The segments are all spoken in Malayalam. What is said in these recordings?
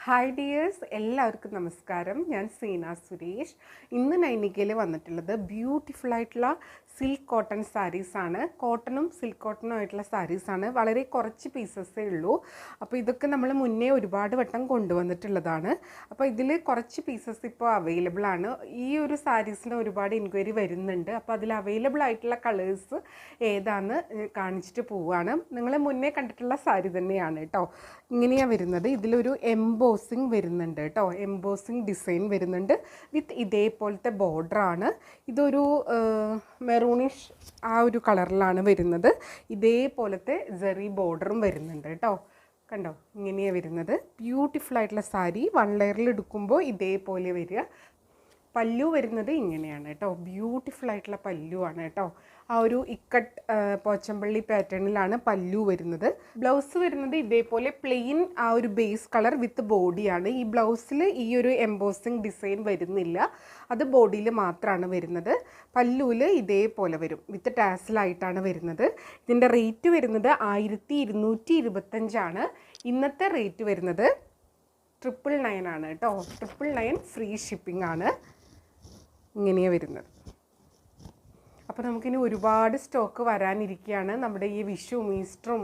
ഹായ് ഡിയേഴ്സ്, എല്ലാവർക്കും നമസ്കാരം. ഞാൻ സീന സുരേഷ്. ഇന്ന് നൈനികയിൽ വന്നിട്ടുള്ളത് ബ്യൂട്ടിഫുൾ ആയിട്ടുള്ള സിൽക്ക് കോട്ടൺ സാരീസാണ്. കോട്ടണും സിൽക്ക് കോട്ടണും ആയിട്ടുള്ള സാരീസാണ്. വളരെ കുറച്ച് പീസസേ ഉള്ളൂ. അപ്പോൾ ഇതൊക്കെ നമ്മൾ മുന്നേ ഒരുപാട് വട്ടം കൊണ്ടുവന്നിട്ടുള്ളതാണ്. അപ്പോൾ ഇതിൽ കുറച്ച് പീസസ് ഇപ്പോൾ അവൈലബിൾ ആണ്. ഈ ഒരു സാരീസിന് ഒരുപാട് എൻക്വയറി വരുന്നുണ്ട്. അപ്പോൾ അതിൽ അവൈലബിൾ ആയിട്ടുള്ള കളേഴ്സ് ഏതാണെന്ന് കാണിച്ചിട്ട് പോവുകയാണ്. നിങ്ങൾ മുന്നേ കണ്ടിട്ടുള്ള സാരി തന്നെയാണ് കേട്ടോ. ഇങ്ങനെയാണ് വരുന്നത്. ഇതിലൊരു എംബോസിങ് വരുന്നുണ്ട് കേട്ടോ. എംബോസിങ് ഡിസൈൻ വരുന്നുണ്ട് വിത്ത് ഇതേപോലത്തെ ബോർഡറാണ്. ഇതൊരു മെറൂണിഷ് ആ ഒരു കളറിലാണ് വരുന്നത്. ഇതേപോലത്തെ ജെറി ബോർഡറും വരുന്നുണ്ട് കേട്ടോ. കണ്ടോ, ഇങ്ങനെയാണ് വരുന്നത്. ബ്യൂട്ടിഫുൾ ആയിട്ടുള്ള സാരി. വൺ ലെയറിൽ എടുക്കുമ്പോൾ ഇതേപോലെ വരിക. പല്ലു വരുന്നത് ഇങ്ങനെയാണ് കേട്ടോ. ബ്യൂട്ടിഫുൾ ആയിട്ടുള്ള പല്ലുവാണ് കേട്ടോ. ആ ഒരു ഇക്കട്ട് പോച്ചമ്പള്ളി പാറ്റേണിലാണ് പല്ലു വരുന്നത്. ബ്ലൗസ് വരുന്നത് ഇതേപോലെ പ്ലെയിൻ ആ ഒരു ബേസ് കളർ വിത്ത് ബോഡിയാണ്. ഈ ബ്ലൗസിൽ ഈ ഒരു എംബോസിങ് ഡിസൈൻ വരുന്നില്ല, അത് ബോഡിയിൽ മാത്രമാണ് വരുന്നത്. പല്ലുവിൽ ഇതേപോലെ വരും, വിത്ത് ടാസിലായിട്ടാണ് വരുന്നത്. ഇതിൻ്റെ റേറ്റ് വരുന്നത് 1225 ഇന്നത്തെ റേറ്റ് വരുന്നത് 999 ആണ് കേട്ടോ. 999 ഫ്രീ ഷിപ്പിംഗ് ആണ്. ഇങ്ങനെയാണ് വരുന്നത്. അപ്പോൾ നമുക്കിനി ഒരുപാട് സ്റ്റോക്ക് വരാനിരിക്കുകയാണ്. നമ്മുടെ ഈ വിഷുവും ഈസ്റ്ററും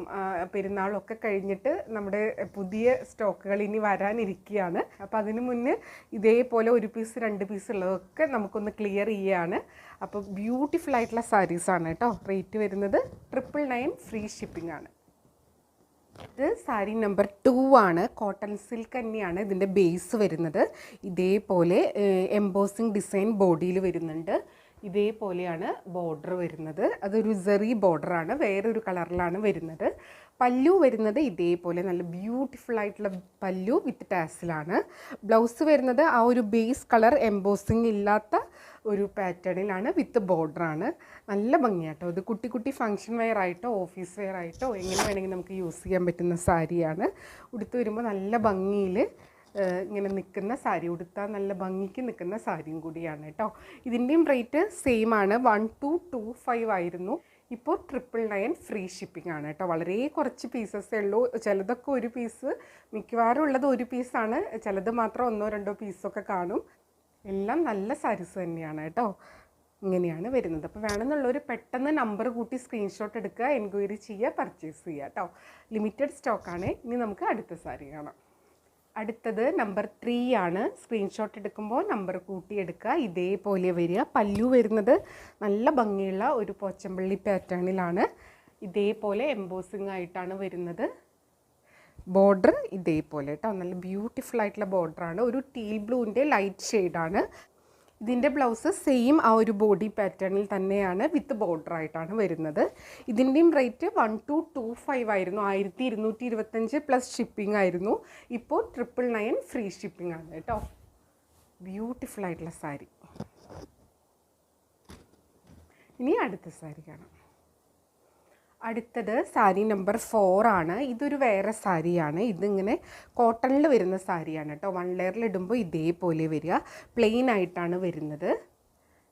പെരുന്നാളും ഒക്കെ കഴിഞ്ഞിട്ട് നമ്മുടെ പുതിയ സ്റ്റോക്കുകൾ ഇനി വരാനിരിക്കുകയാണ്. അപ്പോൾ അതിന് മുന്നേ ഇതേപോലെ ഒരു പീസ് 2 പീസ് ഉള്ളതൊക്കെ നമുക്കൊന്ന് ക്ലിയർ ചെയ്യുകയാണ്. അപ്പോൾ ബ്യൂട്ടിഫുൾ ആയിട്ടുള്ള സാരീസാണ് കേട്ടോ. റേറ്റ് വരുന്നത് 999 ഫ്രീ ഷിപ്പിംഗ് ആണ്. ഇത് സാരി നമ്പർ 2 ആണ്. കോട്ടൺ സിൽക്ക് തന്നെയാണ് ഇതിൻ്റെ ബേസ് വരുന്നത്. ഇതേപോലെ എംബോസിങ് ഡിസൈൻ ബോഡിയിൽ വരുന്നുണ്ട്. ഇതേപോലെയാണ് ബോർഡർ വരുന്നത്. അതൊരു സെറി ബോർഡറാണ്, വേറൊരു കളറിലാണ് വരുന്നത്. പല്ലു വരുന്നത് ഇതേപോലെ നല്ല ബ്യൂട്ടിഫുൾ ആയിട്ടുള്ള പല്ലു വിത്ത് ടാസിലാണ്. ബ്ലൗസ് വരുന്നത് ആ ഒരു ബേസ് കളർ എംബോസിങ് ഇല്ലാത്ത ഒരു പാറ്റേണിലാണ് വിത്ത് ബോർഡറാണ്. നല്ല ഭംഗിയാട്ടോ. ഇത് കുട്ടി കുട്ടി ഫങ്ഷൻ വെയർ ആയിട്ടോ ഓഫീസ് വെയർ ആയിട്ടോ എങ്ങനെ വേണമെങ്കിൽ നമുക്ക് യൂസ് ചെയ്യാൻ പറ്റുന്ന സാരിയാണ്. ഉടുത്ത് വരുമ്പോൾ നല്ല ഭംഗിയിൽ ഇങ്ങനെ നിൽക്കുന്ന സാരി, ഉടുത്താൽ നല്ല ഭംഗിക്ക് നിൽക്കുന്ന സാരിയും കൂടിയാണ് കേട്ടോ. ഇതിൻ്റെയും റേറ്റ് സെയിം ആണ്. 1225 ആയിരുന്നു. ഇപ്പോൾ 999 ഫ്രീ ഷിപ്പിംഗ് ആണ് കേട്ടോ. വളരെ കുറച്ച് പീസസേ ഉള്ളൂ. ചിലതൊക്കെ ഒരു പീസ്, മിക്കവാറും ഉള്ളത് ഒരു പീസാണ്. ചിലത് മാത്രം 1-2 പീസൊക്കെ കാണും. എല്ലാം നല്ല സാരീസ് തന്നെയാണ് കേട്ടോ. ഇങ്ങനെയാണ് വരുന്നത്. അപ്പോൾ വേണമെന്നുള്ളവർ പെട്ടെന്ന് നമ്പർ കൂട്ടി സ്ക്രീൻഷോട്ട് എടുക്കുക, എൻക്വയറി ചെയ്യുക, പർച്ചേസ് ചെയ്യുക കേട്ടോ. ലിമിറ്റഡ് സ്റ്റോക്കാണ്. ഇനി നമുക്ക് അടുത്ത സാരി കാണാം. അടുത്തത് നമ്പർ 3 ആണ്. സ്ക്രീൻഷോട്ട് എടുക്കുമ്പോൾ നമ്പർ കൂട്ടി എടുക്കുക. ഇതേപോലെ വരിക. പല്ലു വരുന്നത് നല്ല ഭംഗിയുള്ള ഒരു പോച്ചമ്പള്ളി പാറ്റേണിലാണ്. ഇതേപോലെ എംബോസിങ് ആയിട്ടാണ് വരുന്നത്. ബോർഡർ ഇതേപോലെ കേട്ടോ. നല്ല ബ്യൂട്ടിഫുൾ ആയിട്ടുള്ള ബോർഡറാണ്. ഒരു ടീൽ ബ്ലൂവിൻ്റെ ലൈറ്റ് ഷെയ്ഡാണ്. ഇതിൻ്റെ ബ്ലൗസ് സെയിം ആ ഒരു ബോഡി പാറ്റേണിൽ തന്നെയാണ് വിത്ത് ബോർഡർ ആയിട്ടാണ് വരുന്നത്. ഇതിൻ്റെയും റേറ്റ് 1225 ആയിരുന്നു. 1225 പ്ലസ് ഷിപ്പിംഗ് ആയിരുന്നു. ഇപ്പോൾ 999 ഫ്രീ ഷിപ്പിംഗ് ആണ് കേട്ടോ. ബ്യൂട്ടിഫുൾ ആയിട്ടുള്ള സാരി. ഇനി അടുത്ത സാരി കാണാം. അടുത്തത് സാരി നമ്പർ 4 ആണ്. ഇതൊരു വേറെ സാരിയാണ്. ഇതിങ്ങനെ കോട്ടണിൽ വരുന്ന സാരിയാണ് കേട്ടോ. 1 ലെയറിൽ ഇടുമ്പോൾ ഇതേപോലെ വരിക. പ്ലെയിൻ ആയിട്ടാണ് വരുന്നത്.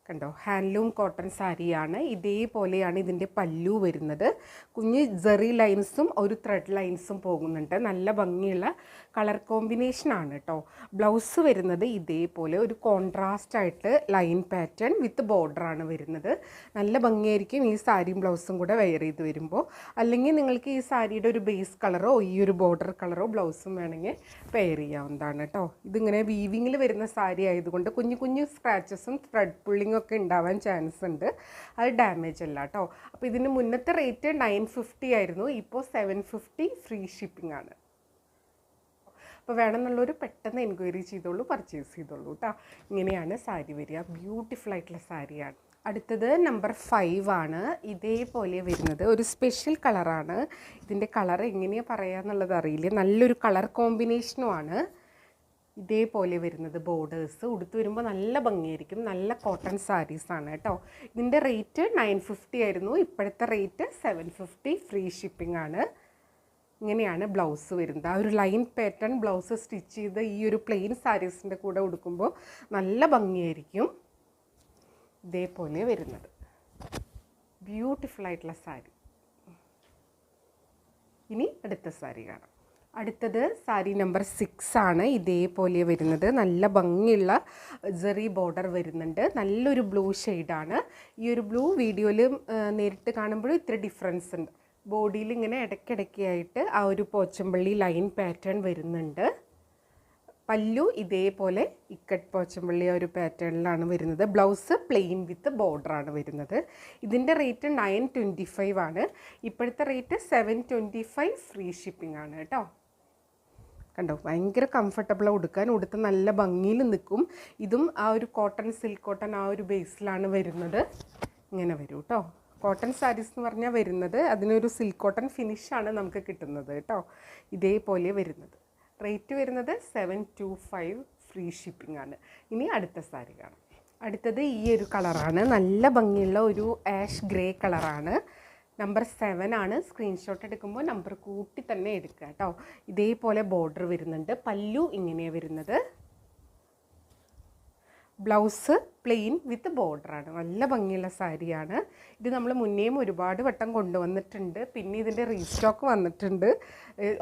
കണ്ടോ, ഹാൻഡ്ലൂം കോട്ടൺ സാരിയാണ്. ഇതേപോലെയാണ് ഇതിൻ്റെ പല്ലു വരുന്നത്. കുഞ്ഞ് ജെറി ലൈൻസും ഒരു ത്രെഡ് ലൈൻസും പോകുന്നുണ്ട്. നല്ല ഭംഗിയുള്ള കളർ കോമ്പിനേഷനാണ് കേട്ടോ. ബ്ലൗസ് വരുന്നത് ഇതേപോലെ ഒരു കോൺട്രാസ്റ്റ് ആയിട്ട് ലൈൻ പാറ്റേൺ വിത്ത് ബോർഡറാണ് വരുന്നത്. നല്ല ഭംഗിയായിരിക്കും ഈ സാരിയും ബ്ലൗസും കൂടെ വെയർ ചെയ്ത് വരുമ്പോൾ. അല്ലെങ്കിൽ നിങ്ങൾക്ക് ഈ സാരിയുടെ ഒരു ബേസ് കളറോ ഈ ഒരു ബോർഡർ കളറോ ബ്ലൗസും വേണമെങ്കിൽ പെയർ ചെയ്യാവുന്നതാണ് കേട്ടോ. ഇതിങ്ങനെ വീവിങ്ങിൽ വരുന്ന സാരി ആയതുകൊണ്ട് കുഞ്ഞു കുഞ്ഞു സ്ക്രാച്ചസും ത്രെഡ് പുള്ളിങ്ങും ഒക്കെ ഉണ്ടാവാൻ ചാൻസ് ഉണ്ട്. അത് ഡാമേജ് അല്ല കേട്ടോ. അപ്പോൾ ഇതിന് മുന്നത്തെ റേറ്റ് 950 ആയിരുന്നു. ഇപ്പോൾ 750 ഫ്രീ ഷിപ്പിംഗ് ആണ്. അപ്പോൾ വേണമെന്നുള്ളൊരു പെട്ടെന്ന് എൻക്വയറി ചെയ്തോളൂ, പർച്ചേസ് ചെയ്തോളൂ കേട്ടോ. ഇങ്ങനെയാണ് സാരി വരിക. ബ്യൂട്ടിഫുൾ ആയിട്ടുള്ള സാരിയാണ്. അടുത്തത് നമ്പർ 5 ആണ്. ഇതേപോലെ വരുന്നത് ഒരു സ്പെഷ്യൽ കളറാണ്. ഇതിൻ്റെ കളർ എങ്ങനെയാണ് പറയുക എന്നുള്ളത് അറിയില്ല. നല്ലൊരു കളർ കോമ്പിനേഷനുമാണ്. ഇതേപോലെ വരുന്നത് ബോർഡേഴ്സ്. ഉടുത്ത് വരുമ്പോൾ നല്ല ഭംഗിയായിരിക്കും. നല്ല കോട്ടൺ സാരീസാണ് കേട്ടോ. ഇതിൻ്റെ റേറ്റ് 950 ആയിരുന്നു. ഇപ്പോഴത്തെ റേറ്റ് 750 ഫ്രീ ഷിപ്പിംഗ് ആണ്. ഇങ്ങനെയാണ് ബ്ലൗസ് വരുന്നത്. ആ ഒരു ലൈൻ പാറ്റേൺ ബ്ലൗസ് സ്റ്റിച്ച് ചെയ്ത് ഈ ഒരു പ്ലെയിൻ സാരീസിൻ്റെ കൂടെ ഉടുക്കുമ്പോൾ നല്ല ഭംഗിയായിരിക്കും. ഇതേപോലെ വരുന്നത് ബ്യൂട്ടിഫുൾ ആയിട്ടുള്ള സാരി. ഇനി അടുത്ത സാരി കാണാം. അടുത്തത് സാരി നമ്പർ 6 ആണ്. ഇതേപോലെ വരുന്നത് നല്ല ഭംഗിയുള്ള ജെറി ബോർഡർ വരുന്നുണ്ട്. നല്ലൊരു ബ്ലൂ ഷെയ്ഡാണ്. ഈ ഒരു ബ്ലൂ വീഡിയോയിൽ നേരിട്ട് കാണുമ്പോഴും ഇത്ര ഡിഫറൻസ് ഉണ്ട്. ബോഡിയിൽ ഇങ്ങനെ ഇടയ്ക്കിടയ്ക്കായിട്ട് ആ ഒരു പോച്ചമ്പള്ളി ലൈൻ പാറ്റേൺ വരുന്നുണ്ട്. പല്ലു ഇതേപോലെ ഇക്കട്ട് പോച്ചമ്പള്ളി ആ ഒരു പാറ്റേണിലാണ് വരുന്നത്. ബ്ലൗസ് പ്ലെയിൻ വിത്ത് ബോർഡറാണ് വരുന്നത്. ഇതിൻ്റെ റേറ്റ് 925 ആണ്. ഇപ്പോഴത്തെ റേറ്റ് 725 ഫ്രീ ഷിപ്പിംഗ് ആണ് കേട്ടോ. കണ്ടോ, ഭയങ്കര കംഫർട്ടബിളാണ് ഉടുക്കാൻ. ഉടുത്ത് നല്ല ഭംഗിയിൽ നിൽക്കും. ഇതും ആ ഒരു കോട്ടൺ, സിൽക്ക് കോട്ടൺ ആ ഒരു ബേസിലാണ് വരുന്നത്. ഇങ്ങനെ വരും കേട്ടോ. കോട്ടൺ സാരീസ് എന്ന് പറഞ്ഞാൽ വരുന്നത് അതിനൊരു സിൽക്ക് കോട്ടൺ ഫിനിഷാണ് നമുക്ക് കിട്ടുന്നത് കേട്ടോ. ഇതേപോലെ വരുന്നത്. റേറ്റ് വരുന്നത് 725 ഫ്രീ ഷിപ്പിംഗ് ആണ്. ഇനി അടുത്ത സാരി കാണാം. അടുത്തത് ഈ ഒരു കളറാണ്. നല്ല ഭംഗിയുള്ള ഒരു ആഷ് ഗ്രേ കളറാണ്. നമ്പർ 7 ആണ്. സ്ക്രീൻഷോട്ട് എടുക്കുമ്പോൾ നമ്പർ കൂട്ടി തന്നെ എടുക്കുക കേട്ടോ. ഇതേപോലെ ബോർഡർ വരുന്നുണ്ട്. പല്ലു ഇങ്ങനെയാണ് വരുന്നത്. Blouse plane with ബോർഡറാണ്. നല്ല ഭംഗിയുള്ള സാരിയാണ്. ഇത് നമ്മൾ മുന്നേയും ഒരുപാട് വട്ടം കൊണ്ടുവന്നിട്ടുണ്ട്. പിന്നെ ഇതിൻ്റെ റീസ്റ്റോക്ക് വന്നിട്ടുണ്ട്.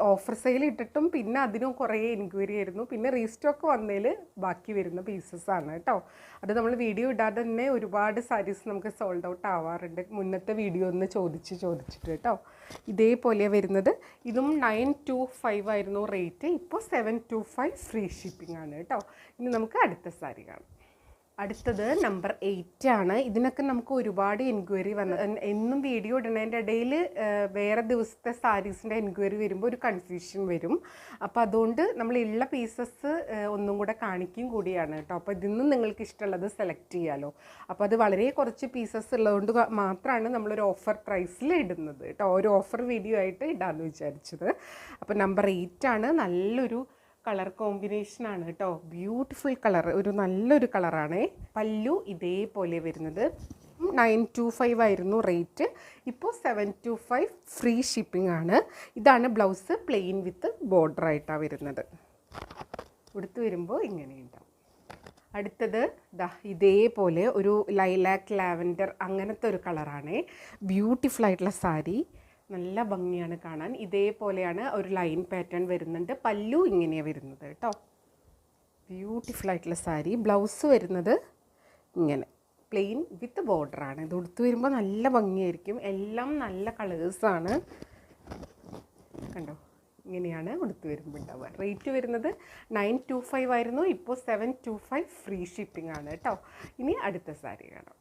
ഓഫർ സെയിൽ ഇട്ടിട്ടും പിന്നെ അതിനും കുറേ എൻക്വയറി ആയിരുന്നു. പിന്നെ റീസ്റ്റോക്ക് വന്നതിൽ ബാക്കി വരുന്ന പീസസ് ആണ് കേട്ടോ. അത് നമ്മൾ വീഡിയോ ഇടാതെ തന്നെ ഒരുപാട് സാരീസ് നമുക്ക് സോൾഡ് ഔട്ട് ആവാറുണ്ട്. മുന്നത്തെ വീഡിയോ ഒന്ന് ചോദിച്ചിട്ട് കേട്ടോ. ഇതേപോലെ വരുന്നത്. ഇതും 925 ആയിരുന്നു റേറ്റ്. ഇപ്പോൾ 725 ഫ്രീ ഷിപ്പിംഗ് ആണ് കേട്ടോ. ഇനി നമുക്ക് അടുത്ത സാരി കാണാം. അടുത്തത് നമ്പർ 8 ആണ്. ഇതിനൊക്കെ നമുക്ക് ഒരുപാട് എൻക്വയറി എന്നും വീഡിയോ ഇടുന്നതിൻ്റെ ഇടയിൽ വേറെ ദിവസത്തെ സാരീസിൻ്റെ എൻക്വയറി വരുമ്പോൾ ഒരു കൺഫ്യൂഷൻ വരും. അപ്പോൾ അതുകൊണ്ട് നമ്മളുള്ള പീസസ് ഒന്നും കൂടെ കാണിക്കും കൂടിയാണ് കേട്ടോ. അപ്പോൾ ഇതിൽ നിന്ന് നിങ്ങൾക്ക് ഇഷ്ടമുള്ളത് സെലക്ട് ചെയ്യാമല്ലോ. അപ്പോൾ അത് വളരെ കുറച്ച് പീസസ് ഉള്ളതുകൊണ്ട് മാത്രമാണ് നമ്മളൊരു ഓഫർ പ്രൈസിൽ ഇടുന്നത് കേട്ടോ. ഒരു ഓഫർ വീഡിയോ ആയിട്ട് ഇടാമെന്ന് വിചാരിച്ചത്. അപ്പോൾ നമ്പർ 8 ആണ്. നല്ലൊരു കളർ കോമ്പിനേഷനാണ് കേട്ടോ. ബ്യൂട്ടിഫുൾ കളർ, ഒരു നല്ലൊരു കളറാണ്. പല്ലു ഇതേപോലെ വരുന്നത്. 925 ആയിരുന്നു റേറ്റ്. ഇപ്പോൾ 725 ഫ്രീ ഷിപ്പിംഗ് ആണ്. ഇതാണ് ബ്ലൗസ് പ്ലെയിൻ വിത്ത് ബോർഡറായിട്ടാണ് വരുന്നത്. ഉടുത്ത് വരുമ്പോൾ ഇങ്ങനെയുണ്ടാവും. അടുത്തത് ഇതേപോലെ ഒരു ലൈലാക്ക് ലാവൻഡർ അങ്ങനത്തെ ഒരു കളറാണ്. ബ്യൂട്ടിഫുൾ ആയിട്ടുള്ള സാരി. നല്ല ഭംഗിയാണ് കാണാൻ. ഇതേപോലെയാണ് ഒരു ലൈൻ പാറ്റേൺ വരുന്നുണ്ട്. പല്ലു ഇങ്ങനെയാണ് വരുന്നത് കേട്ടോ. ബ്യൂട്ടിഫുൾ ആയിട്ടുള്ള സാരി. ബ്ലൗസ് വരുന്നത് ഇങ്ങനെ പ്ലെയിൻ വിത്ത് ബോർഡറാണ്. ഇത് ഉടുത്ത് വരുമ്പോൾ നല്ല ഭംഗിയായിരിക്കും. എല്ലാം നല്ല കളേഴ്സാണ്. കണ്ടോ, ഇങ്ങനെയാണ് ഉടുത്ത് വരുമ്പോൾ ഉണ്ടാവുക. റേറ്റ് വരുന്നത് 925 ആയിരുന്നു. ഇപ്പോൾ 725 ഫ്രീ ഷിപ്പിംഗ് ആണ് കേട്ടോ. ഇനി അടുത്ത സാരി കാണാം.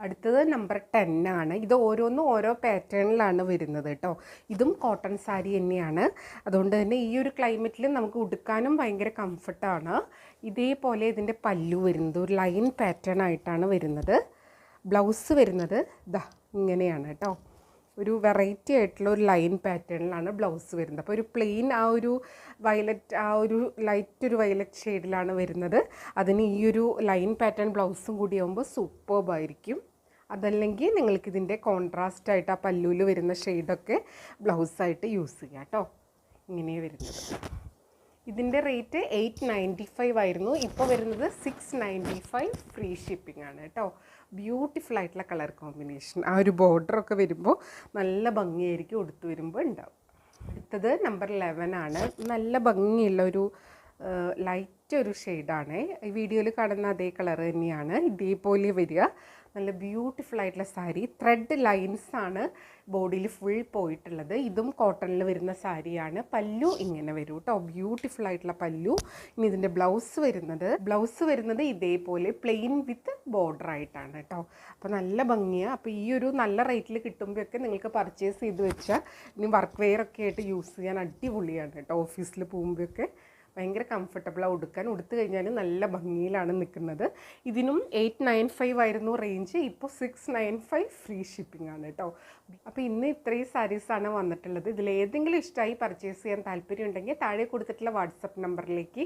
അടുത്തത് നമ്പർ 10 ആണ്. ഇത് ഓരോന്നും ഓരോ പാറ്റേണിലാണ് വരുന്നത് കേട്ടോ. ഇതും കോട്ടൺ സാരി തന്നെയാണ്. അതുകൊണ്ട് തന്നെ ഈ ഒരു ക്ലൈമറ്റിൽ നമുക്ക് ഉടുക്കാനും ഭയങ്കര കംഫർട്ടാണ്. ഇതേപോലെ ഇതിൻ്റെ പല്ലു വരുന്നത് ഒരു ലൈൻ പാറ്റേൺ ആയിട്ടാണ് വരുന്നത്. ബ്ലൗസ് വരുന്നത് ഇങ്ങനെയാണ് കേട്ടോ. ഒരു വെറൈറ്റി ആയിട്ടുള്ള ഒരു ലൈൻ പാറ്റേണിലാണ് ബ്ലൗസ് വരുന്നത്. അപ്പോൾ ഒരു പ്ലെയിൻ ആ ഒരു വയലറ്റ്, ആ ഒരു ലൈറ്റ് ഒരു വയലറ്റ് ഷെയ്ഡിലാണ് വരുന്നത്. അതിന് ഈ ഒരു ലൈൻ പാറ്റേൺ ബ്ലൗസും കൂടി ആകുമ്പോൾ സൂപ്പർബായിരിക്കും. അതല്ലെങ്കിൽ നിങ്ങൾക്കിതിൻ്റെ കോൺട്രാസ്റ്റായിട്ട് ആ പല്ലുവിൽ വരുന്ന ഷെയ്ഡൊക്കെ ബ്ലൗസായിട്ട് യൂസ് ചെയ്യാം കേട്ടോ. ഇങ്ങനെയാണ് വരുന്നത്. ഇതിൻ്റെ റേറ്റ് 895 ആയിരുന്നു. ഇപ്പോൾ വരുന്നത് 695 ഫ്രീ ഷിപ്പിംഗ് ആണ് കേട്ടോ. ബ്യൂട്ടിഫുൾ ആയിട്ടുള്ള കളർ കോമ്പിനേഷൻ. ആ ഒരു ബോർഡറൊക്കെ വരുമ്പോൾ നല്ല ഭംഗിയായിരിക്കും ഉടുത്ത് വരുമ്പോൾ ഉണ്ടാവും. അടുത്തത് നമ്പർ 11 ആണ്. നല്ല ഭംഗിയുള്ള ഒരു ലൈറ്റ് ഒരു ഷെയ്ഡാണ്. ഈ വീഡിയോയിൽ കാണുന്ന അതേ കളർ തന്നെയാണ്. ഇതേപോലെ വരിക. നല്ല ബ്യൂട്ടിഫുൾ ആയിട്ടുള്ള സാരി. ത്രെഡ് ലൈൻസ് ആണ് ബോഡിയിൽ ഫുൾ പോയിട്ടുള്ളത്. ഇതും കോട്ടണിൽ വരുന്ന സാരിയാണ്. പല്ലു ഇങ്ങനെ വരും കേട്ടോ. ബ്യൂട്ടിഫുൾ ആയിട്ടുള്ള പല്ലു. ഇനി ഇതിൻ്റെ ബ്ലൗസ് വരുന്നത് ഇതേപോലെ പ്ലെയിൻ വിത്ത് ബോർഡർ ആയിട്ടാണ് കേട്ടോ. അപ്പോൾ നല്ല ഭംഗിയാണ്. അപ്പോൾ ഈ ഒരു നല്ല റേറ്റിൽ കിട്ടുമ്പോഴൊക്കെ നിങ്ങൾക്ക് പർച്ചേസ് ചെയ്ത് വെച്ചാൽ ഇനി വർക്ക് വെയർ ഒക്കെ ആയിട്ട് യൂസ് ചെയ്യാൻ അടിപൊളിയാണ് കേട്ടോ. ഓഫീസിൽ പോകുമ്പോഴൊക്കെ ഭയങ്കര കംഫർട്ടബിളാണ് ഉടുക്കാൻ. ഉടുത്ത് കഴിഞ്ഞാൽ നല്ല ഭംഗിയിലാണ് നിൽക്കുന്നത്. ഇതിനും 895 ആയിരുന്നു റേഞ്ച്. ഇപ്പോൾ 695 ഫ്രീ ഷിപ്പിംഗ് ആണ് കേട്ടോ. അപ്പോൾ ഇന്ന് ഇത്രയും സാരീസാണ് വന്നിട്ടുള്ളത്. ഇതിലേതെങ്കിലും ഇഷ്ടമായി പർച്ചേസ് ചെയ്യാൻ താല്പര്യം ഉണ്ടെങ്കിൽ താഴെ കൊടുത്തിട്ടുള്ള വാട്സപ്പ് നമ്പറിലേക്ക്,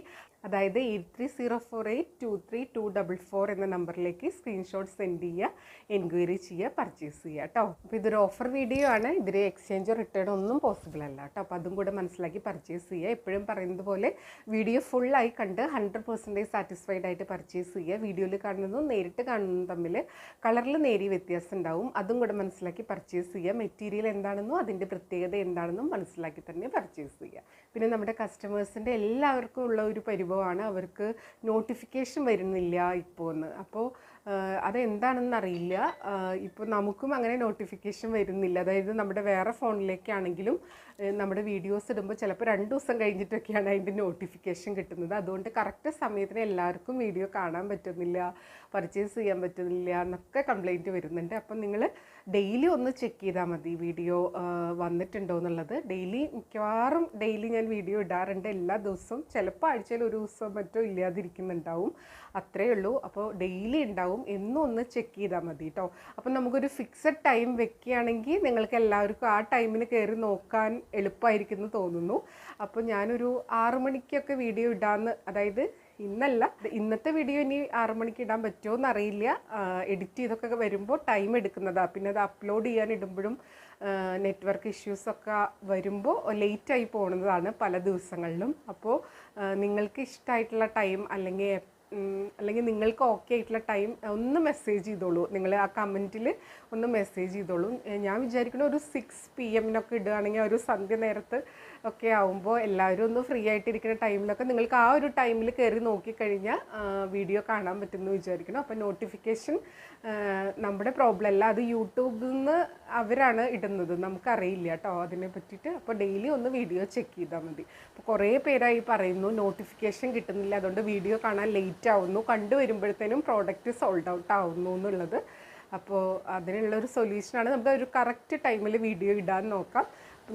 അതായത് 8304823244 എന്ന നമ്പറിലേക്ക് സ്ക്രീൻഷോട്ട് സെൻഡ് ചെയ്യുക, എൻക്വയറി ചെയ്യുക, പർച്ചേസ് ചെയ്യുക കേട്ടോ. അപ്പോൾ ഇതൊരു ഓഫർ വീഡിയോ ആണ്. ഇതിൽ എക്സ്ചേഞ്ചോ റിട്ടേണോ ഒന്നും പോസിബിൾ അല്ല കേട്ടോ. അപ്പോൾ അതും കൂടെ മനസ്സിലാക്കി പർച്ചേസ് ചെയ്യുക. എപ്പോഴും പറയുന്നത് പോലെ വീഡിയോ ഫുള്ളായി കണ്ട് 100% സാറ്റിസ്ഫൈഡ് ആയിട്ട് പർച്ചേസ് ചെയ്യുക. വീഡിയോയിൽ കാണുന്നതും നേരിട്ട് കാണുന്നതും തമ്മിൽ കളറിൽ നേരിയ വ്യത്യാസം ഉണ്ടാവും. അതും കൂടെ മനസ്സിലാക്കി പർച്ചേസ് ചെയ്യുക. മെറ്റീരിയൽ എന്താണെന്നും അതിൻ്റെ പ്രത്യേകത എന്താണെന്നും മനസ്സിലാക്കി തന്നെ പർച്ചേസ് ചെയ്യുക. പിന്നെ നമ്മുടെ കസ്റ്റമേഴ്സിൻ്റെ എല്ലാവർക്കും ഉള്ള ഒരു പരിഭവമാണ്, അവർക്ക് നോട്ടിഫിക്കേഷൻ വരുന്നില്ല ഇപ്പോൾ എന്ന്. അപ്പോൾ അതെന്താണെന്നറിയില്ല. ഇപ്പോൾ നമുക്കും അങ്ങനെ നോട്ടിഫിക്കേഷൻ വരുന്നില്ല. അതായത് നമ്മുടെ വേറെ ഫോണിലേക്കാണെങ്കിലും നമ്മുടെ വീഡിയോസ് ഇടുമ്പോൾ ചിലപ്പോൾ 2 ദിവസം കഴിഞ്ഞിട്ടൊക്കെയാണ് അതിൻ്റെ നോട്ടിഫിക്കേഷൻ കിട്ടുന്നത്. അതുകൊണ്ട് കറക്റ്റ് സമയത്തിന് എല്ലാവർക്കും വീഡിയോ കാണാൻ പറ്റുന്നില്ല, പർച്ചേസ് ചെയ്യാൻ പറ്റുന്നില്ല എന്നൊക്കെ കംപ്ലൈൻറ്റ് വരുന്നുണ്ട്. അപ്പം നിങ്ങൾ ഡെയിലി ഒന്ന് ചെക്ക് ചെയ്താൽ മതി വീഡിയോ വന്നിട്ടുണ്ടോ എന്നുള്ളത്. മിക്കവാറും ഡെയിലി ഞാൻ വീഡിയോ ഇടാറുണ്ട്, എല്ലാ ദിവസവും. ചിലപ്പോൾ ആഴ്ചയിൽ ഒരു ദിവസം മറ്റോ ഇല്ലാതിരിക്കുന്നുണ്ടാവും, അത്രയേ ഉള്ളൂ. അപ്പോൾ ഡെയിലി ഉണ്ടാവും, എന്നും ഒന്ന് ചെക്ക് ചെയ്താൽ മതി കേട്ടോ. അപ്പം നമുക്കൊരു ഫിക്സഡ് ടൈം വെക്കുകയാണെങ്കിൽ നിങ്ങൾക്ക് എല്ലാവർക്കും ആ ടൈമിന് കയറി നോക്കാൻ എളുപ്പമായിരിക്കുമെന്ന് തോന്നുന്നു. അപ്പോൾ ഞാനൊരു 6 മണിക്കൊക്കെ വീഡിയോ ഇടാമെന്ന്, അതായത് ഇന്നല്ല, ഇന്നത്തെ വീഡിയോ ഇനി 6 മണിക്ക് ഇടാൻ പറ്റുമോ എന്നറിയില്ല. എഡിറ്റ് ചെയ്തൊക്കെ വരുമ്പോൾ ടൈം എടുക്കുന്നതാണ്. പിന്നെ അത് അപ്ലോഡ് ചെയ്യാൻ ഇടുമ്പോഴും നെറ്റ്വർക്ക് ഇഷ്യൂസൊക്കെ വരുമ്പോൾ ലേറ്റായി പോകുന്നതാണ് പല ദിവസങ്ങളിലും. അപ്പോൾ നിങ്ങൾക്ക് ഇഷ്ടമായിട്ടുള്ള ടൈം അല്ലെങ്കിൽ നിങ്ങൾക്ക് ഓക്കെ ആയിട്ടുള്ള ടൈം ഒന്ന് മെസ്സേജ് ചെയ്തോളൂ. നിങ്ങൾ ആ കമൻറ്റിൽ ഒന്ന് മെസ്സേജ് ചെയ്തോളൂ. ഞാൻ വിചാരിക്കുന്ന ഒരു 6 PM ഇടുകയാണെങ്കിൽ ഒരു സന്ധ്യ നേരത്ത് ഒക്കെ ആവുമ്പോൾ എല്ലാവരും ഒന്ന് ഫ്രീ ആയിട്ടിരിക്കുന്ന ടൈമിലൊക്കെ നിങ്ങൾക്ക് ആ ഒരു ടൈമിൽ കയറി നോക്കിക്കഴിഞ്ഞാൽ വീഡിയോ കാണാൻ പറ്റുമെന്ന് വിചാരിക്കണം. അപ്പോൾ നോട്ടിഫിക്കേഷൻ നമ്മുടെ പ്രോബ്ലം അല്ല, അത് യൂട്യൂബിൽ നിന്ന് അവരാണ് ഇടുന്നത്, നമുക്കറിയില്ല കേട്ടോ അതിനെ പറ്റിയിട്ട്. അപ്പോൾ ഡെയിലി ഒന്ന് വീഡിയോ ചെക്ക് ചെയ്താൽ മതി. അപ്പോൾ കുറേ പേരായി പറയുന്നു നോട്ടിഫിക്കേഷൻ കിട്ടുന്നില്ല, അതുകൊണ്ട് വീഡിയോ കാണാൻ ലേറ്റ് ആവുന്നു, കണ്ടുവരുമ്പോഴത്തേനും പ്രോഡക്റ്റ് സോൾഡ് ഔട്ട് ആവുന്നു എന്നുള്ളത്. അപ്പോൾ അതിനുള്ളൊരു സൊല്യൂഷനാണ് നമുക്ക് ഒരു കറക്റ്റ് ടൈമിൽ വീഡിയോ ഇടാൻ നോക്കാം.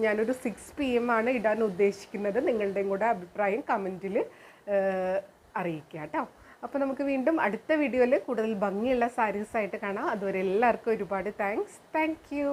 ഞാനൊരു 6 PM ആണ് ഇടാൻ ഉദ്ദേശിക്കുന്നത്. നിങ്ങളുടെയും കൂടെ അഭിപ്രായം കമൻറ്റിൽ അറിയിക്കുക കേട്ടോ. അപ്പോൾ നമുക്ക് വീണ്ടും അടുത്ത വീഡിയോയിൽ കൂടുതൽ ഭംഗിയുള്ള സാരീസായിട്ട് കാണാം. അതുവരെ എല്ലാവർക്കും ഒരുപാട് താങ്ക്സ്. Thank you.